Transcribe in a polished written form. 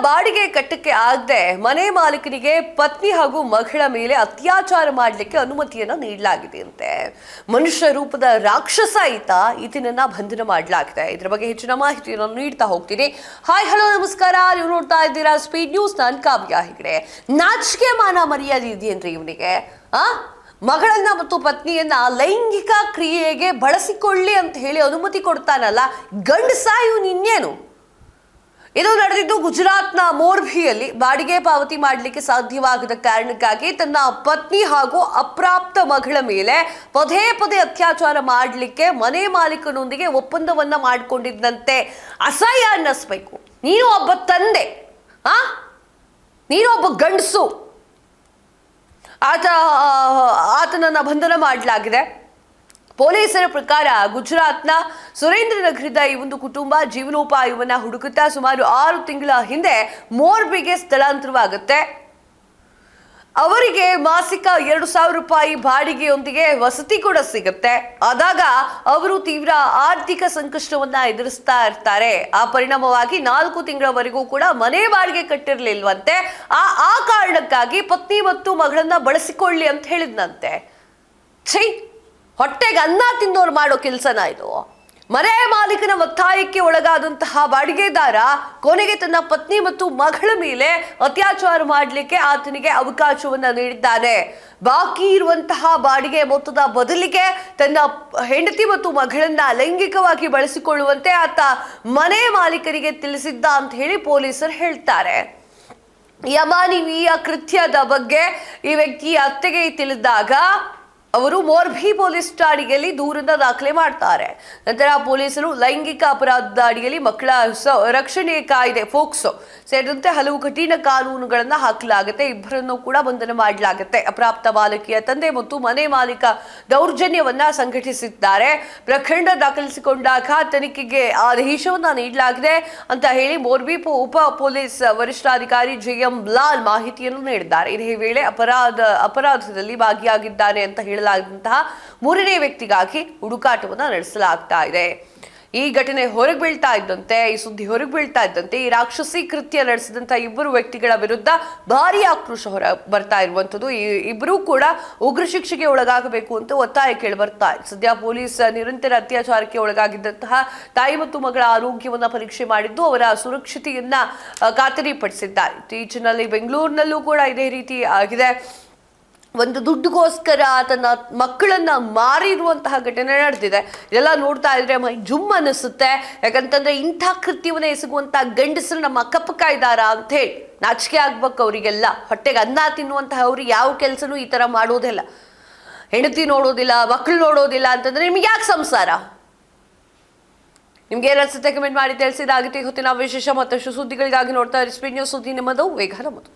ಬಾಡಿಗೆ ಕಟ್ಟಕ್ಕೆ ಆಗದೆ ಮನೆ ಮಾಲೀಕನಿಗೆ ಪತ್ನಿ ಹಾಗೂ ಮಗಳ ಮೇಲೆ ಅತ್ಯಾಚಾರ ಮಾಡಲಿಕ್ಕೆ ಅನುಮತಿಯನ್ನ ನೀಡಲಾಗಿದೆ ಅಂತೆ. ಮನುಷ್ಯ ರೂಪದ ರಾಕ್ಷಸ ಈತನನ್ನ ಬಂಧನ ಮಾಡಲಾಗಿದೆ. ಇದರ ಬಗ್ಗೆ ಹೆಚ್ಚಿನ ಮಾಹಿತಿಯನ್ನು ನೀಡ್ತಾ ಹೋಗ್ತೀನಿ. ಹಾಯ್ ಹಲೋ ನಮಸ್ಕಾರ, ನೀವು ನೋಡ್ತಾ ಇದ್ದೀರಾ ಸ್ಪೀಡ್ ನ್ಯೂಸ್. ನಾನು ಕಾವ್ಯ ಹೆಗಡೆ. ನಾಚಿಕೆ ಮಾನ ಮರ್ಯಾದೆ ಇದೆಯೇನ್ರಿ ಇವನಿಗೆ? ಮಗಳನ್ನ ಮತ್ತು ಪತ್ನಿಯನ್ನ ಲೈಂಗಿಕ ಕ್ರಿಯೆಗೆ ಬಳಸಿಕೊಳ್ಳಿ ಅಂತ ಹೇಳಿ ಅನುಮತಿ ಕೊಡ್ತಾನಲ್ಲ, ಗಂಡಸ ಇವನು ಇನ್ನೇನು? ಇದು ನಡೆದಿದ್ದು ಗುಜರಾತ್ನ ಮೋರ್ಬಿಯಲ್ಲಿ. ಬಾಡಿಗೆ ಪಾವತಿ ಮಾಡಲಿಕ್ಕೆ ಸಾಧ್ಯವಾಗದ ಕಾರಣಕ್ಕಾಗಿ ತನ್ನ ಪತ್ನಿ ಹಾಗೂ ಅಪ್ರಾಪ್ತ ಮಗಳ ಮೇಲೆ ಪದೇ ಪದೇ ಅತ್ಯಾಚಾರ ಮಾಡಲಿಕ್ಕೆ ಮನೆ ಮಾಲೀಕನೊಂದಿಗೆ ಒಪ್ಪಂದವನ್ನ ಮಾಡಿಕೊಂಡಿದ್ದಂತೆ. ಅಸಹ್ಯ ಅನ್ನಿಸ್ಬೇಕು. ನೀನು ಒಬ್ಬ ತಂದೆ, ನೀನು ಒಬ್ಬ ಗಂಡಸು. ಆತನನ್ನ ಬಂಧನ ಮಾಡಲಾಗಿದೆ. ಪೊಲೀಸರ ಪ್ರಕಾರ ಗುಜರಾತ್ನ ಸುರೇಂದ್ರನಗರದ ಈ ಒಂದು ಕುಟುಂಬ ಜೀವನೋಪಾಯವನ್ನ ಹುಡುಕುತ್ತಾ ಸುಮಾರು 6 ತಿಂಗಳ ಹಿಂದೆ ಮೋರ್ಬಿಗೆ ಸ್ಥಳಾಂತರವಾಗುತ್ತೆ. ಅವರಿಗೆ ಮಾಸಿಕ 2,000 ರೂಪಾಯಿ ಬಾಡಿಗೆಯೊಂದಿಗೆ ವಸತಿ ಕೂಡ ಸಿಗುತ್ತೆ. ಆದಾಗ ಅವರು ತೀವ್ರ ಆರ್ಥಿಕ ಸಂಕಷ್ಟವನ್ನ ಎದುರಿಸ್ತಾ ಇರ್ತಾರೆ. ಆ ಪರಿಣಾಮವಾಗಿ 4 ತಿಂಗಳವರೆಗೂ ಕೂಡ ಮನೆ ಬಾಡಿಗೆ ಕಟ್ಟಿರ್ಲಿಲ್ವಂತೆ. ಆ ಕಾರಣಕ್ಕಾಗಿ ಪತ್ನಿ ಮತ್ತು ಮಗಳನ್ನ ಬಳಸಿಕೊಳ್ಳಿ ಅಂತ ಹೇಳಿದ್ನಂತೆ. ಹೊಟ್ಟೆಗೆ ಅನ್ನ ತಿಂದವ್ರು ಮಾಡೋ ಕೆಲಸನ ಇದು? ಮನೆ ಮಾಲೀಕನ ಒತ್ತಾಯಕ್ಕೆ ಒಳಗಾದಂತಹ ಬಾಡಿಗೆದಾರ ಕೊನೆಗೆ ತನ್ನ ಪತ್ನಿ ಮತ್ತು ಮಗಳ ಮೇಲೆ ಅತ್ಯಾಚಾರ ಮಾಡಲಿಕ್ಕೆ ಆತನಿಗೆ ಅವಕಾಶವನ್ನ ನೀಡಿದ್ದಾನೆ. ಬಾಕಿ ಇರುವಂತಹ ಬಾಡಿಗೆ ಮೊತ್ತದ ಬದಲಿಗೆ ತನ್ನ ಹೆಂಡತಿ ಮತ್ತು ಮಗಳನ್ನ ಲೈಂಗಿಕವಾಗಿ ಬಳಸಿಕೊಳ್ಳುವಂತೆ ಆತ ಮನೆ ಮಾಲೀಕರಿಗೆ ತಿಳಿಸಿದ್ದ ಅಂತ ಹೇಳಿ ಪೊಲೀಸರು ಹೇಳ್ತಾರೆ. ಯಮಾನಿವಿಯ ಕೃತ್ಯದ ಬಗ್ಗೆ ಈ ವ್ಯಕ್ತಿಯ ಅತ್ತೆಗೆ ತಿಳಿದಾಗ ಅವರು ಮೋರ್ಬಿ ಪೊಲೀಸ್ ಠಾಣೆಯಲ್ಲಿ ದೂರನ್ನ ದಾಖಲೆ ಮಾಡ್ತಾರೆ. ನಂತರ ಪೊಲೀಸರು ಲೈಂಗಿಕ ಅಪರಾಧದ ಅಡಿಯಲ್ಲಿ ಮಕ್ಕಳ ರಕ್ಷಣೆ ಕಾಯ್ದೆ ಫೋಕ್ಸೋ ಸೇರಿದಂತೆ ಹಲವು ಕಠಿಣ ಕಾನೂನುಗಳನ್ನ ಹಾಕಲಾಗುತ್ತೆ. ಇಬ್ಬರನ್ನು ಕೂಡ ಬಂಧನ ಮಾಡಲಾಗುತ್ತೆ. ಅಪ್ರಾಪ್ತ ಬಾಲಕಿಯ ತಂದೆ ಮತ್ತು ಮನೆ ಮಾಲೀಕ ದೌರ್ಜನ್ಯವನ್ನ ಸಂಘಟಿಸಿದ್ದಾರೆ. ಪ್ರಕರಣ ದಾಖಲಿಸಿಕೊಂಡಾಗ ತನಿಖೆಗೆ ಆದೇಶವನ್ನ ನೀಡಲಾಗಿದೆ ಅಂತ ಹೇಳಿ ಮೋರ್ಬಿ ಉಪ ಪೊಲೀಸ್ ವರಿಷ್ಠಾಧಿಕಾರಿ JM ಲಾಲ್ ಮಾಹಿತಿಯನ್ನು ನೀಡಿದ್ದಾರೆ. ಇದೇ ವೇಳೆ ಅಪರಾಧದಲ್ಲಿ ಭಾಗಿಯಾಗಿದ್ದಾನೆ ಅಂತ ಹೇಳಲಾದಂತಹ 3ನೇ ವ್ಯಕ್ತಿಗಾಗಿ ಹುಡುಕಾಟವನ್ನು ನಡೆಸಲಾಗ್ತಾ ಇದೆ. ಈ ಘಟನೆ ಹೊರಗೆ ಬೀಳ್ತಾ ಇದ್ದಂತೆ, ಈ ಸುದ್ದಿ ಹೊರಗೆ ಬೀಳ್ತಾ ಇದ್ದಂತೆ ಈ ರಾಕ್ಷಸಿ ಕೃತ್ಯ ನಡೆಸಿದಂತ ಇಬ್ಬರು ವ್ಯಕ್ತಿಗಳ ವಿರುದ್ಧ ಭಾರಿ ಆಕ್ರೋಶ ಹೊರ ಬರ್ತಾ ಇರುವಂತದ್ದು. ಈ ಇಬ್ಬರೂ ಕೂಡ ಉಗ್ರ ಶಿಕ್ಷೆಗೆ ಒಳಗಾಗಬೇಕು ಅಂತ ಒತ್ತಾಯ ಕೇಳಿ ಬರ್ತಾ ಇದೆ. ಸದ್ಯ ಪೊಲೀಸ್ ನಿರಂತರ ಅತ್ಯಾಚಾರಕ್ಕೆ ಒಳಗಾಗಿದ್ದಂತಹ ತಾಯಿ ಮತ್ತು ಮಗಳ ಆರೋಗ್ಯವನ್ನ ಪರೀಕ್ಷೆ ಮಾಡಿದ್ದು ಅವರ ಸುರಕ್ಷತೆಯನ್ನ ಖಾತರಿಪಡಿಸಿದ್ದಾರೆ. ಇತ್ತೀಚಿನಲ್ಲಿ ಬೆಂಗಳೂರಿನಲ್ಲೂ ಕೂಡ ಇದೇ ರೀತಿ ಆಗಿದೆ. ಒಂದು ದುಡ್ಡುಗೋಸ್ಕರ ತನ್ನ ಮಕ್ಕಳನ್ನ ಮಾರಿರುವಂತಹ ಘಟನೆ ನಡೆದಿದೆ. ಇದೆಲ್ಲ ನೋಡ್ತಾ ಇದ್ರೆ ಮೈ ಜುಮ್ ಅನ್ನಿಸುತ್ತೆ. ಯಾಕಂತಂದ್ರೆ ಇಂಥ ಕೃತ್ಯವನ್ನ ಎಸಗುವಂತ ಗಂಡಸರು ನಮ್ಮ ಅಕ್ಕಪಕ್ಕ ಇದ್ದಾರಾ ಅಂತ ಹೇಳಿ ನಾಚಿಕೆ ಆಗ್ಬೇಕು ಅವರಿಗೆಲ್ಲ. ಹೊಟ್ಟೆಗೆ ಅನ್ನ ತಿನ್ನುವಂತಹ ಅವ್ರಿಗೆ ಯಾವ ಕೆಲಸನೂ ಈ ತರ ಮಾಡೋದಿಲ್ಲ. ಹೆಂಡತಿ ನೋಡೋದಿಲ್ಲ, ಮಕ್ಕಳು ನೋಡೋದಿಲ್ಲ ಅಂತಂದ್ರೆ ನಿಮ್ಗೆ ಯಾಕೆ ಸಂಸಾರ? ನಿಮ್ಗೆ ಏನ್ ಅನ್ಸುತ್ತೆ ಕಮೆಂಟ್ ಮಾಡಿ ತಿಳಿಸಿದಾಗುತ್ತೆ. ಇವತ್ತಿನ ವಿಶೇಷ ಮತ್ತಷ್ಟು ಸುದ್ದಿಗಳಿಗಾಗಿ ನೋಡ್ತಾ ಇರಿ ಸ್ಪೀಡ್ ನ್ಯೂಸ್. ಸುದ್ದಿ ನಿಮ್ಮದು, ವೇಗ ನಮ್ಮದು.